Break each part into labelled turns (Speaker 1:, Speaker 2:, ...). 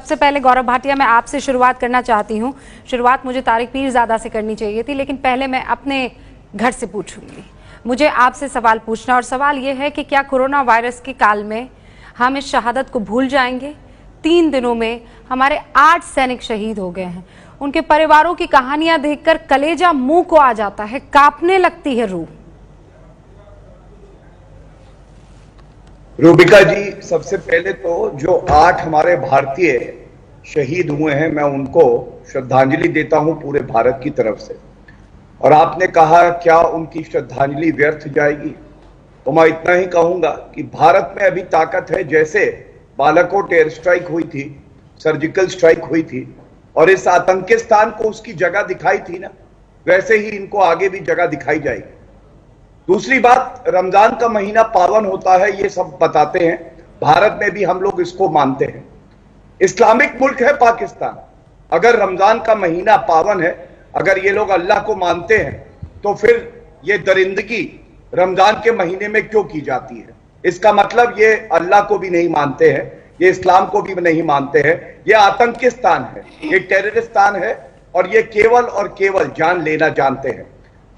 Speaker 1: सबसे पहले गौरव भाटिया, मैं आपसे शुरुआत करना चाहती हूँ। शुरुआत मुझे तारिक पीरजादा से करनी चाहिए थी, लेकिन पहले मैं अपने घर से पूछूंगी। मुझे आपसे सवाल पूछना, और सवाल ये है कि क्या कोरोना वायरस के काल में हम इस शहादत को भूल जाएंगे? 3 दिनों में हमारे 8 सैनिक शहीद हो गए हैं। उनके परिवारों की कहानियां देखकर कलेजा मुंह को आ जाता है, कांपने लगती है रूह।
Speaker 2: रूबिका जी, सबसे पहले तो जो 8 हमारे भारतीय शहीद हुए हैं, मैं उनको श्रद्धांजलि देता हूं पूरे भारत की तरफ से। और आपने कहा क्या उनकी श्रद्धांजलि व्यर्थ जाएगी, तो मैं इतना ही कहूंगा कि भारत में अभी ताकत है। जैसे बालाकोट एयर स्ट्राइक हुई थी, सर्जिकल स्ट्राइक हुई थी, और इस आतंकिस्तान को उसकी जगह दिखाई थी ना, वैसे ही इनको आगे भी जगह दिखाई जाएगी। दूसरी बात, रमजान का महीना पावन होता है, ये सब बताते हैं। भारत में भी हम लोग इसको मानते हैं। इस्लामिक मुल्क है पाकिस्तान। अगर रमजान का महीना पावन है, अगर ये लोग अल्लाह को मानते हैं, तो फिर ये दरिंदगी रमजान के महीने में क्यों की जाती है? इसका मतलब ये अल्लाह को भी नहीं मानते हैं, ये इस्लाम को भी नहीं मानते हैं। ये आतंकिस्तान है, ये टेररिस्तान है, और ये केवल और केवल जान लेना जानते हैं।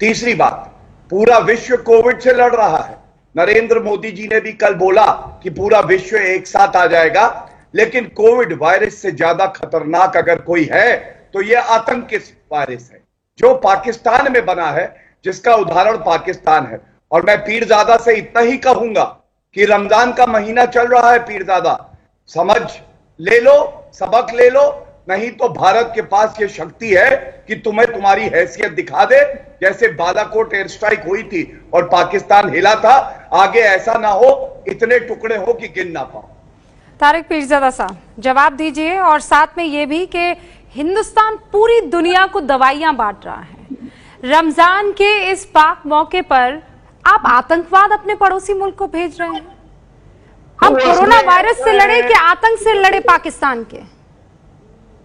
Speaker 2: तीसरी बात, पूरा विश्व कोविड से लड़ रहा है। नरेंद्र मोदी जी ने भी कल बोला कि पूरा विश्व एक साथ आ जाएगा, लेकिन कोविड वायरस से ज्यादा खतरनाक अगर कोई है तो ये आतंकी वायरस है, जो पाकिस्तान में बना है, जिसका उदाहरण पाकिस्तान है। और मैं पीरजादा से इतना ही कहूंगा कि रमजान का महीना चल रहा है, पीरजादा समझ ले लो, सबक ले लो, नहीं तो भारत के पास ये शक्ति है कि तुम्हें तुम्हारी हैसियत दिखा दे। जैसे बालाकोट एयर स्ट्राइक हुई थी और पाकिस्तान हिला था, आगे ऐसा ना हो, इतने टुकड़े हो कि गिन ना पाओ।
Speaker 1: तारिक पीरजादा साहब, जवाब दीजिए, और साथ में ये भी कि हिंदुस्तान पूरी दुनिया को दवाइयां बांट रहा है। रमजान के इस पाक मौके पर आप आतंकवाद अपने पड़ोसी मुल्क को भेज रहे हैं। हम कोरोना वायरस से लड़े कि आतंक से लड़े पाकिस्तान के?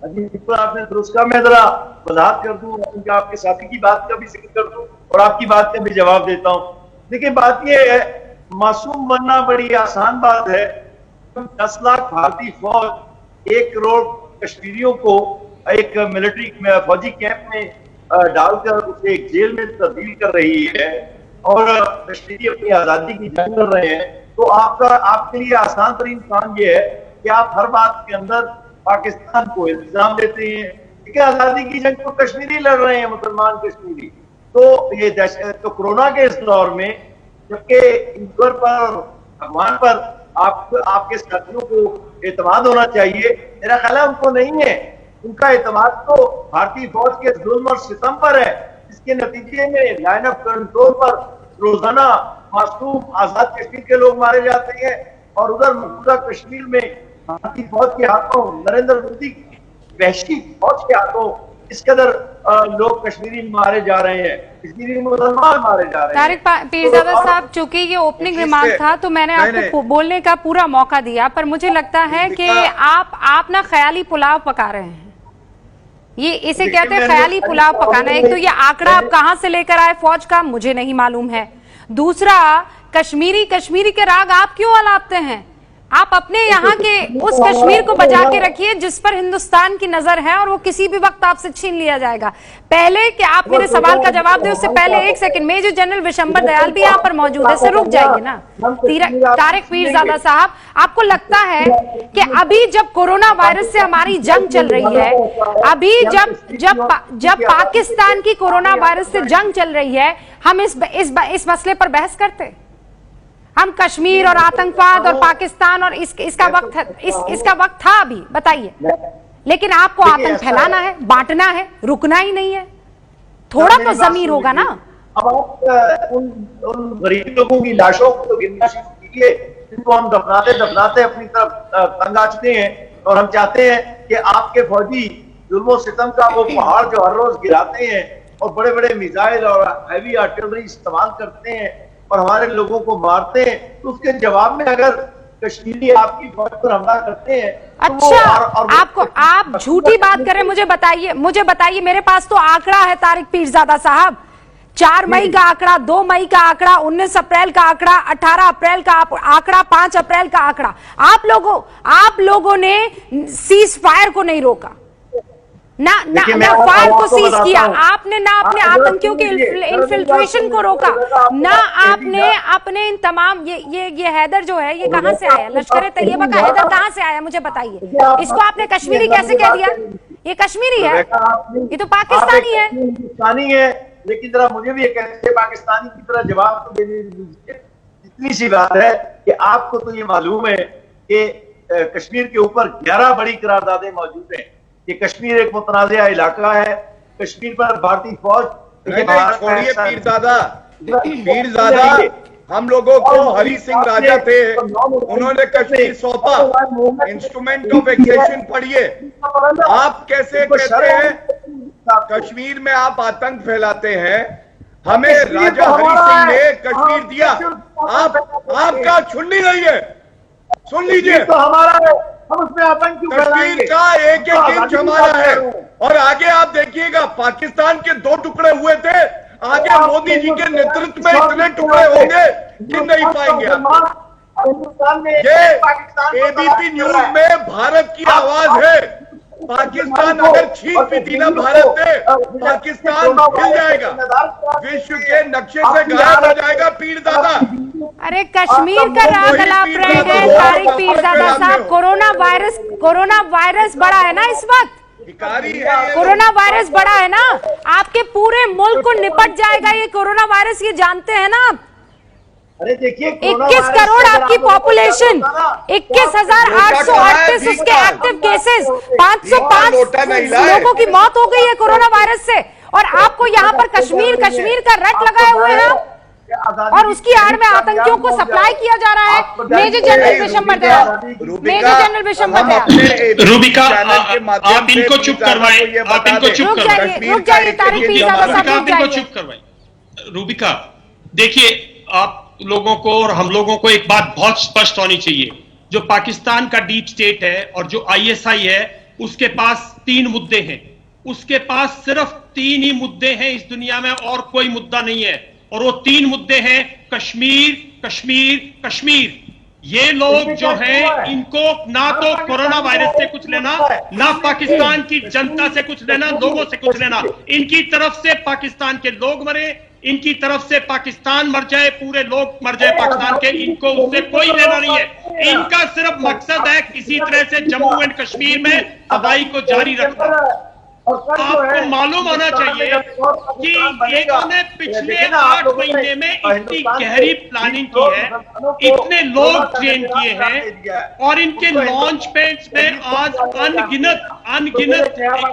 Speaker 3: आपने दुरुस्त कहा, मैं जरा वजाहत कर दूं, क्योंकि आपके साथी की बात का भी जिक्र कर दूं और आपकी बात का भी जवाब देता हूं। देखिए, बात यह है, मासूम बनना बड़ी आसान बात है। 10 लाख भारतीय फौज 1 करोड़ कश्मीरियों को एक मिलिट्री फौजी कैंप में डालकर उसे एक जेल में तब्दील कर रही है, और कश्मीरी अपनी आजादी की जंग लड़ रहे हैं। तो आपके लिए आसान तरीन काम यह है कि आप हर बात के अंदर पाकिस्तान को इल्जाम देते हैं कि आजादी की जंग तो कश्मीरी लड़ रहे हैं, मुसलमान कश्मीरी। तो ये तो कोरोना के इस दौर में, जबकि ईश्वर पर, भगवान पर आपके साथियों को एतमाद होना चाहिए, मेरा ख्याल है उनको नहीं है। उनका एतमाद तो भारतीय फौज के जुल्म और सितम पर है, इसके नतीजे में लाइन ऑफ कंट्रोल पर रोजाना मासूम आजाद कश्मीर के लोग मारे जाते हैं, और उधर मौजूदा कश्मीर में भारतीय फौज के हाथों, नरेंद्र मोदी की वहशी फौज के हाथों इस कदर लोग कश्मीरी मारे जा रहे हैं, कश्मीरी मुसलमान मारे जा रहे हैं।
Speaker 1: तारिक पीरजादा साहब, चूंकि ये ओपनिंग रिमार्क था तो मैंने आपको बोलने का पूरा मौका दिया, पर मुझे लगता है कि आप ना ख्याली पुलाव पका रहे हैं। ये इसे कहते हैं ख्याली पुलाव पकाना। एक तो ये आंकड़ा आप कहां से लेकर आए फौज का, मुझे नहीं मालूम है। दूसरा, कश्मीरी के राग आप क्यों अलापते हैं? आप अपने यहाँ के उस कश्मीर को बचा के रखिए जिस पर हिंदुस्तान की नजर है, और वो किसी भी वक्त आपसे छीन लिया जाएगा। पहले कि आप मेरे सवाल का जवाब दें, उससे पहले 1 second, major general Vishambar Dayal भी यहाँ पर मौजूद है, रुक जाइए ना। तारिक पीरजादा साहब, आपको लगता है कि अभी जब कोरोना वायरस से हमारी जंग चल रही है, अभी जब पाकिस्तान की कोरोना वायरस से जंग चल रही है, हम इस मसले पर बहस करते? हम कश्मीर और आतंकवाद और पाकिस्तान और इसका वक्त था अभी, बताइए। लेकिन आपको आतंक फैलाना है, बांटना है, रुकना ही नहीं है। थोड़ा तो जमीर होगा ना।
Speaker 3: अब आप उन गरीब लोगों की लाशों को तो गिनना शुरू कीजिए, जिनको हम दफनाते अपनी तरफ तंग आ चुके हैं। और हम चाहते हैं कि आपके फौजी जुल्म सितम का वो पहाड़ जो हर रोज गिराते हैं, और बड़े बड़े मिसाइल और हैवी आर्टिलरी इस्तेमाल करते हैं और हमारे लोगों को मारते हैं, तो उसके जवाब में अगर कश्मीरी आपकी फौज पर हमला करते हैं,
Speaker 1: अच्छा, आप झूठी बात कर रहे हैं। मुझे बताइए, मेरे पास तो आंकड़ा है तारिक पीरजादा साहब 4 मई का आंकड़ा, 2 मई का आंकड़ा, 19 अप्रैल का आंकड़ा, 18 अप्रैल का आंकड़ा, 5 अप्रैल का आंकड़ा। आप लोगों ने सीज फायर को नहीं रोका, ना फायर को सीज किया आपने, ना अपने आतंकियों के इन्फिल्ट्रेशन को रोका, ना आपने अपने इन तमाम ये हैदर जो है ये कहां से आया? लश्कर तैयबा का हैदर कहां से आया? मुझे बताइए। इसको आपने कश्मीरी कैसे कह दिया? ये कश्मीरी है, ये तो पाकिस्तानी है।
Speaker 3: पाकिस्तानी है, लेकिन जरा मुझे भी एक ऐसे पाकिस्तानी की तरह जवाब तो देने दीजिए। इतनी सी बात है कि आपको तो ये मालूम है कि कश्मीर के ऊपर 11 बड़ी करारदादें मौजूद हैं। ये कश्मीर एक मुतनाज़ा इलाका है, कश्मीर पर भारतीय फौज
Speaker 2: छोड़िए पीरज़ादा, हम लोगों को हरी सिंह राजा थे, उन्होंने कश्मीर सौंपा, इंस्ट्रूमेंट ऑफ एक्सेशन पढ़िए। आप कैसे कहते हैं कश्मीर में आप आतंक फैलाते हैं? हमें राजा हरी सिंह ने कश्मीर दिया, आपका छुन्नी नहीं है। सुन लीजिए,
Speaker 3: तो हमारा है, हम उसमें आतंक क्यों फैलाएंगे?
Speaker 2: कश्मीर का एक इंच हमारा है। और आगे आप देखिएगा, पाकिस्तान के 2 टुकड़े हुए थे, आगे मोदी जी के नेतृत्व में इतने टुकड़े होंगे कि नहीं पाएंगे आप। ये एबीपी न्यूज में भारत की आवाज है। पाकिस्तान अगर छीन भी थी ना भारत से, पाकिस्तान हिल जाएगा, विश्व के नक्शे से गायब हो जाएगा। पीरज़ादा,
Speaker 1: अरे कश्मीर का राग अलाप रहे हैं तारिक पीरज़ादा साहब। कोरोना वायरस बड़ा है ना इस वक्त, कोरोना वायरस बड़ा है ना, आपके पूरे मुल्क को निपट जाएगा ये कोरोना वायरस, ये जानते हैं ना आप।
Speaker 3: अरे देखिए,
Speaker 1: 21 करोड़ आपकी पॉपुलेशन, 21,838 उसके एक्टिव केसेस, 505 लोगों की मौत हो गई है कोरोना वायरस से, और आपको यहाँ पर कश्मीर का रट लगाए हुए हैं, और उसकी आड़ में आतंकियों को सप्लाई किया जा रहा है। Major general Vishambar Dayal, major general Vishambar Dayal.
Speaker 4: Rubika, आप इनको चुप करवाएं, आप इनको चुप करवाएं,
Speaker 1: रुक जाइए तारिक पीरज़ादा साहब,
Speaker 4: आप इनको चुप करवाएं। रूबिका, देखिए, आप लोगों को और हम लोगों को एक बात बहुत स्पष्ट होनी चाहिए। जो पाकिस्तान का डीप स्टेट है और जो आईएसआई है, उसके पास 3 मुद्दे हैं। उसके पास सिर्फ 3 ही मुद्दे हैं इस दुनिया में, और कोई मुद्दा नहीं है। और वो 3 मुद्दे हैं कश्मीर, कश्मीर, कश्मीर। ये लोग जो हैं, इनको ना तो कोरोना वायरस से कुछ लेना, ना पाकिस्तान की जनता से कुछ लेना, लोगों से कुछ लेना। इनकी तरफ से पाकिस्तान के लोग मरे, इनकी तरफ से पाकिस्तान मर जाए, पूरे लोग मर जाए पाकिस्तान के, इनको उससे कोई लेना नहीं है। इनका सिर्फ मकसद है किसी तरह से जम्मू एंड कश्मीर में तबाही को जारी रखना। आपको मालूम होना चाहिए कि इन्होंने पिछले 8 महीने में इतनी गहरी प्लानिंग की है, इतने लोग ट्रेन किए हैं, और इनके लॉन्च पैड्स में आज अनगिनत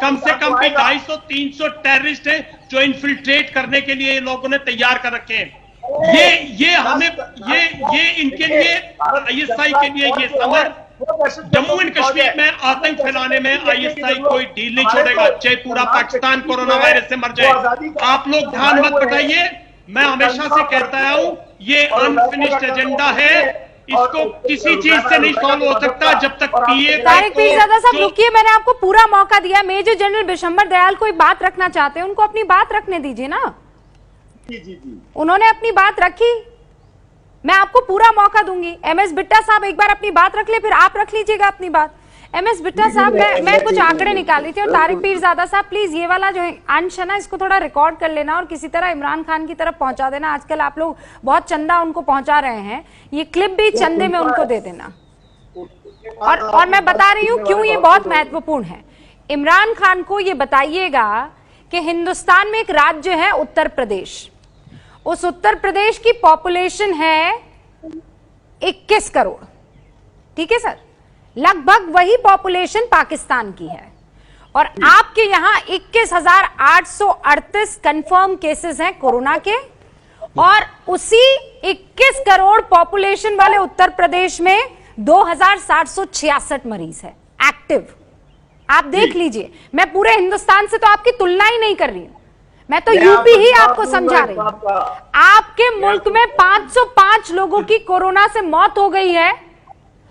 Speaker 4: कम से कम भी 250-300 टेररिस्ट हैं जो इन्फिल्ट्रेट करने के लिए लोगों ने तैयार कर रखे हैं। ये इनके लिए, आईएसआई के लिए ये समर, जम्मू एंड कश्मीर में आतंक फैलाने में आईएसआई कोई डील नहीं छोड़ेगा, चाहे पूरा पाकिस्तान कोरोना वायरस से मर जाए। आप लोग ध्यान मत बताइए, मैं हमेशा से कहता हूं, ये अनफिनिश्ड एजेंडा है, इसको किसी चीज से नहीं सॉल्व हो सकता जब तक पीए।
Speaker 1: तारिक पीरज़ादा साहब रुकिए, मैंने आपको पूरा मौका दिया। मेजर जनरल विशंबर दयाल कोई बात रखना चाहते हैं, उनको अपनी बात रखने दीजिए ना। उन्होंने अपनी बात रखी, मैं आपको पूरा मौका दूंगी। एमएस बिट्टा साहब एक बार अपनी बात रख ले, फिर आप रख लीजिएगा अपनी बात। एमएस बिट्टा साहब, मैं कुछ आंकड़े निकाल रही थी, और तारिक पीरज़ादा साहब प्लीज ये वाला जो अंश है ना, इसको थोड़ा रिकॉर्ड कर लेना और किसी तरह इमरान खान की तरफ पहुंचा देना। आजकल आप लोग बहुत चंदा उनको पहुंचा रहे हैं, ये क्लिप भी चंदे में उनको दे देना। और मैं बता रही हूँ क्यों ये बहुत महत्वपूर्ण है। इमरान खान को ये बताइएगा कि हिंदुस्तान में एक राज्य है उत्तर प्रदेश, उस उत्तर प्रदेश की पॉपुलेशन है 21 करोड़, ठीक है सर, लगभग वही पॉपुलेशन पाकिस्तान की है, और आपके यहां 21,838 कंफर्म केसेस हैं कोरोना के, और उसी 21 करोड़ पॉपुलेशन वाले उत्तर प्रदेश में 2,766 मरीज है एक्टिव। आप देख लीजिए, मैं पूरे हिंदुस्तान से तो आपकी तुलना ही नहीं कर रही हूं, मैं तो यूपी ही आपको समझा रही हूं। आपके मुल्क में 505 लोगों की कोरोना से मौत हो गई है,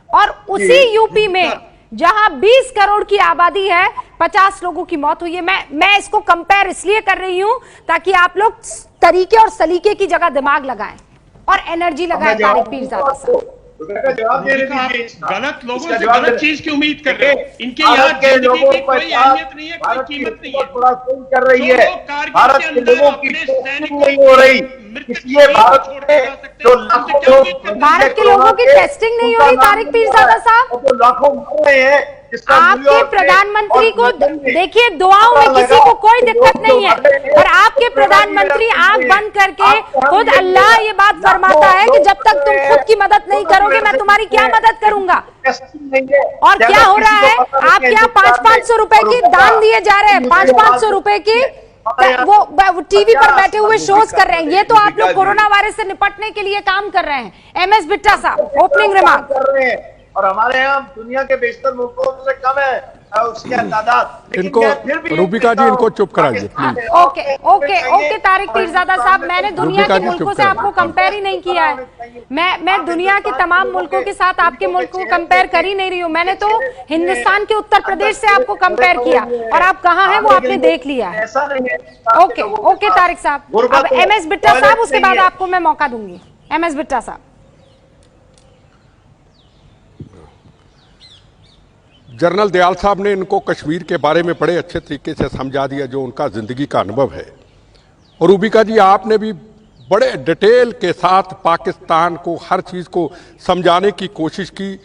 Speaker 1: और उसी यूपी में जहां 20 करोड़ की आबादी है 50 लोगों की मौत हुई है। मैं इसको कंपेयर इसलिए कर रही हूं ताकि आप लोग तरीके और सलीके की जगह दिमाग लगाएं और एनर्जी लगाएं तारिक पीरजादा साहब।
Speaker 3: जवाब दे
Speaker 4: रूबिका, आप गलत लोगों से गलत चीज की उम्मीद कर रहे हो। इनके यहाँ जिंदगी की कोई अहमियत नहीं है, कोई कीमत नहीं है।
Speaker 3: कर रही है, भारत के लोगों की टेस्टिंग नहीं हो रही, इसलिए भारत
Speaker 1: के लोगों की टेस्टिंग नहीं हो रही तारिक पीरजादा साहब।
Speaker 3: जो लाखों मर रहे हैं,
Speaker 1: आपके प्रधानमंत्री को देखिए, दुआओं में किसी को कोई दिक्कत नहीं है, और आपके प्रधानमंत्री आंख बंद करके खुद अल्लाह ये बात फरमाता है कि जब तक तुम खुद की मदद नहीं करोगे मैं तुम्हारी क्या मदद करूंगा। और क्या हो रहा है, आपके यहाँ 500-500 रुपए की दान दिए जा रहे हैं, 500-500 रुपए की वो टीवी पर बैठे हुए शोज कर रहे हैं। ये तो आप लोग कोरोना वायरस से निपटने के लिए काम कर रहे हैं। एमएस बिट्टा साहब, ओपनिंग रिमार्क
Speaker 3: कर रहे हैं, और हमारे यहाँ दुनिया के बेशतर मुल्कों से कम है उसकी तादाद।
Speaker 5: इनको रूबिका जी, इनको चुप कराइए please.
Speaker 1: Okay okay okay Tariq Pirzada साहब, मैंने दुनिया के मुल्कों से आपको कंपेयर ही नहीं किया है। मैं दुनिया के तमाम मुल्कों के साथ आपके मुल्क को कंपेयर कर ही नहीं रही हूँ। मैंने तो हिंदुस्तान के उत्तर प्रदेश से आपको कंपेयर किया, और आप कहाँ हैं वो आपने देख लिया है। ओके ओके तारिक साहब, अब एमएस बिट्टा साहब, उसके बाद आपको मैं मौका दूंगी। एमएस बिट्टा साहब।
Speaker 5: जनरल दयाल साहब ने इनको कश्मीर के बारे में बड़े अच्छे तरीके से समझा दिया, जो उनका जिंदगी का अनुभव है। और रूबिका जी, आपने भी बड़े डिटेल के साथ पाकिस्तान को हर चीज को समझाने की कोशिश की।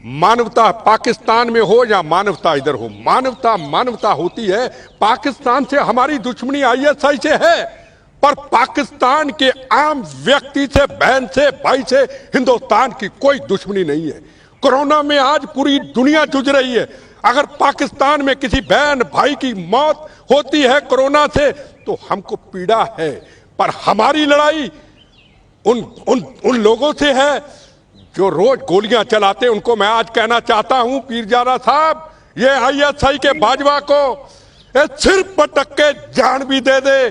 Speaker 5: मानवता पाकिस्तान में हो या मानवता इधर हो, मानवता मानवता होती है। पाकिस्तान से हमारी दुश्मनी आईएसआई से है, पर पाकिस्तान के आम व्यक्ति से, बहन से, भाई से हिंदुस्तान की कोई दुश्मनी नहीं है। कोरोना में आज पूरी दुनिया जूझ रही है। अगर पाकिस्तान में किसी बहन भाई की मौत होती है कोरोना से तो हमको पीड़ा है, पर हमारी लड़ाई उन लोगों से है जो रोज गोलियां चलाते। उनको मैं आज कहना चाहता हूं, पीरजादा साहब, ये आईएसआई के बाजवा को सिर पटक के जान भी दे दे,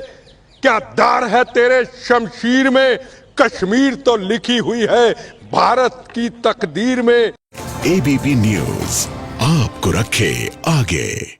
Speaker 5: क्या दार है तेरे शमशीर में, कश्मीर तो लिखी हुई है भारत की तकदीर में।
Speaker 6: एबीपी न्यूज आपको रखे आगे।